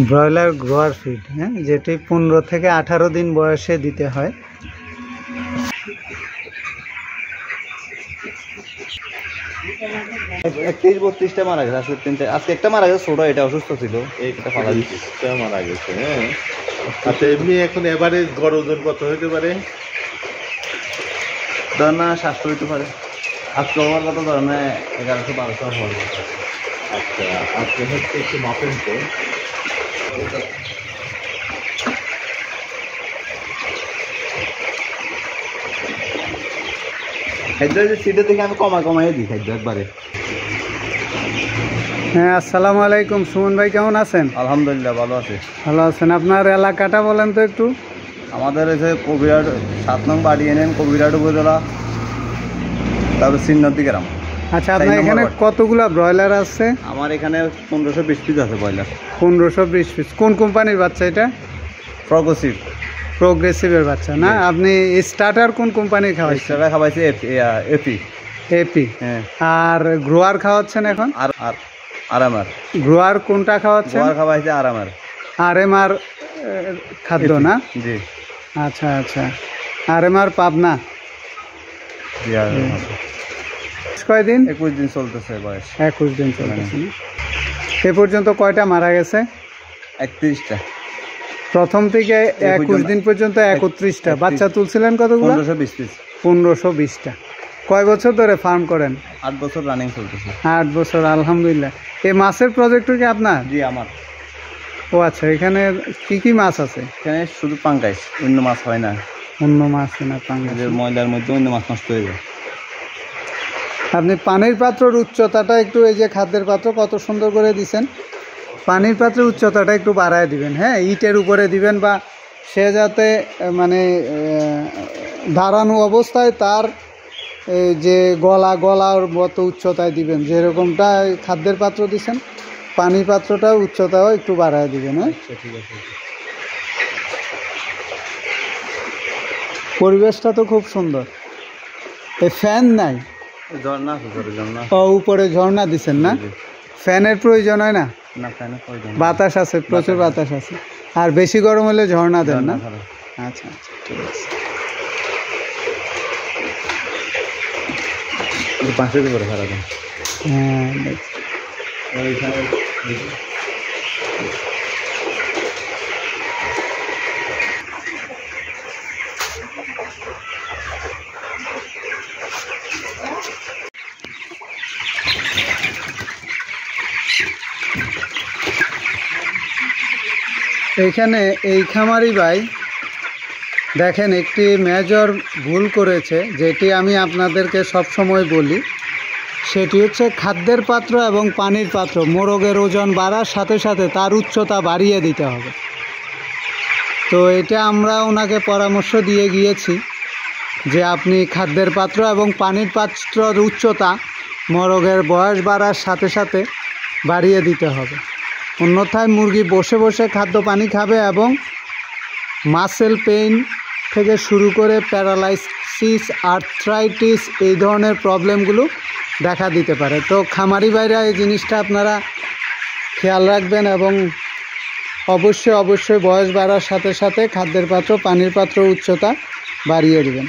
Broiler grower feed, হ্যাঁ, যেটি 15 থেকে 18 দিন বয়সে দিতে হয়। একত্রিশ 32টা মারা গেছে, আজকে একটা মারা গেছে, ছোট, এটা অসুস্থ ছিল, এইটা ফালা দিচ্ছে, মারা গেছে। হ্যাঁ, আচ্ছা, এমনি এখন এবারে গড় ওজন কত হতে পারে? ধর না 700 হইতে পারে। আজকে হওয়ার কথা ধর না 1100-1200 হওয়ার কথা। আচ্ছা, আজকে হচ্ছে একটু মাপেন তো। খাদ্য সিটে থেকে আমি কমাই দিই খাদ্য একবারে। হ্যাঁ, আসসালামু আলাইকুম। সুমন ভাই কেমন আছেন? আলহামদুলিল্লাহ, ভালো আছে। ভালো আছেন। আপনার এলাকাটা বলেন তো একটু। আমাদের এসে কবিরাট 7 নং বাড়ি এনেন, কবিরাট উপজেলা, তারপর সিন্নতি গ্রাম। আচ্ছা, আপনার এখানে কতগুলা ব্রয়লার আছে? আমার এখানে 1520 পিস আছে ব্রয়লার। 1520 পিস। কোন কোম্পানির বাচ্চা এটা? প্রোগ্রেসিভের বাচ্চা না? আপনি স্টার্টার কোন কোম্পানির খাওয়াইছেন? স্টার্টার খাওয়াইছে এপি। হ্যাঁ। আর গ্রোয়ার খাওয়াচ্ছেন এখন? আর আরএমআর। গ্রোয়ার কোনটা খাওয়াচ্ছেন? গ্রোয়ার খাওয়াইছে আরএমআর। আরএমআর খাদ্য না? জি। আচ্ছা আচ্ছা, আরএমআর পাবনা। জি। কয়দিন? 21 দিন চলতেছে বয়স। 21 দিন চলতেছে। এ পর্যন্ত কয়টা মারা গেছে? 31টা। প্রথম থেকে 21 দিন পর্যন্ত 31টা। বাচ্চা তুলছিলেন কতগুলো? 1520 পিস। 1520টা। কয় বছর ধরে ফার্ম করেন? 8 বছর রানিং চলতেছে। 8 বছর, আলহামদুলিল্লাহ। এই মাছের প্রজেক্টটা কি আপনার? জি, আমার। ও আচ্ছা, এখানে কি কি মাছ আছে? এখানে শুধু পাঙ্গাস, অন্য মাছ হয় না। অন্য মাছ না? পাঙ্গাস। ময়লার মধ্যে অন্য মাছ নষ্ট হয়ে যায়। আপনি পানির পাত্রের উচ্চতাটা একটু, এই যে খাদ্যের পাত্র কত সুন্দর করে দিছেন, পানির পাত্রের উচ্চতাটা একটু বাড়ায় দিবেন। হ্যাঁ, ইটের উপরে দিবেন, বা সে যাতে মানে দাঁড়ানো অবস্থায় তার যে গলার মতো উচ্চতায় দিবেন, যেরকমটা খাদ্যের পাত্র দিছেন, পানির পাত্রটা উচ্চতাও একটু বাড়ায় দিবেন। হ্যাঁ, ঠিক আছে। পরিবেশটা তো খুব সুন্দর। এই ফ্যান নাই? ঝর্ণা উপরে ঝর্ণা দিচ্ছেন না? ফ্যানের প্রয়োজন হয় না? না, ফ্যানের প্রয়োজন। বাতাস আছে, প্রচুর বাতাস আছে। আর বেশি গরম হলে ঝর্ণা দেন না? আচ্ছা আচ্ছা, ঠিক আছে। পাঁচের উপরে খারাপ। হ্যাঁ, এইখানে এই খামারি ভাই দেখেন একটি মেজর ভুল করেছে, যেটি আমি আপনাদেরকে সব সময় বলি। সেটি হচ্ছে খাদ্যের পাত্র এবং পানির পাত্র, মোরগের ওজন বাড়ার সাথে সাথে তার উচ্চতা বাড়িয়ে দিতে হবে। তো এটা আমরা ওনাকে পরামর্শ দিয়ে গিয়েছি যে আপনি খাদ্যের পাত্র এবং পানির পাত্রের উচ্চতা মোরগের বয়স বাড়ার সাথে সাথে বাড়িয়ে দিতে হবে। অন্যথায় মুরগি বসে বসে খাদ্য পানি খাবে এবং মাসেল পেইন থেকে শুরু করে প্যারালাইসিস, আর্থ্রাইটিস, এই ধরনের প্রবলেমগুলো দেখা দিতে পারে। তো খামারি ভাইরা এই জিনিসটা আপনারা খেয়াল রাখবেন এবং অবশ্যই বয়স বাড়ার সাথে সাথে খাদ্যের পাত্র, পানির পাত্র উচ্চতা বাড়িয়ে দেবেন।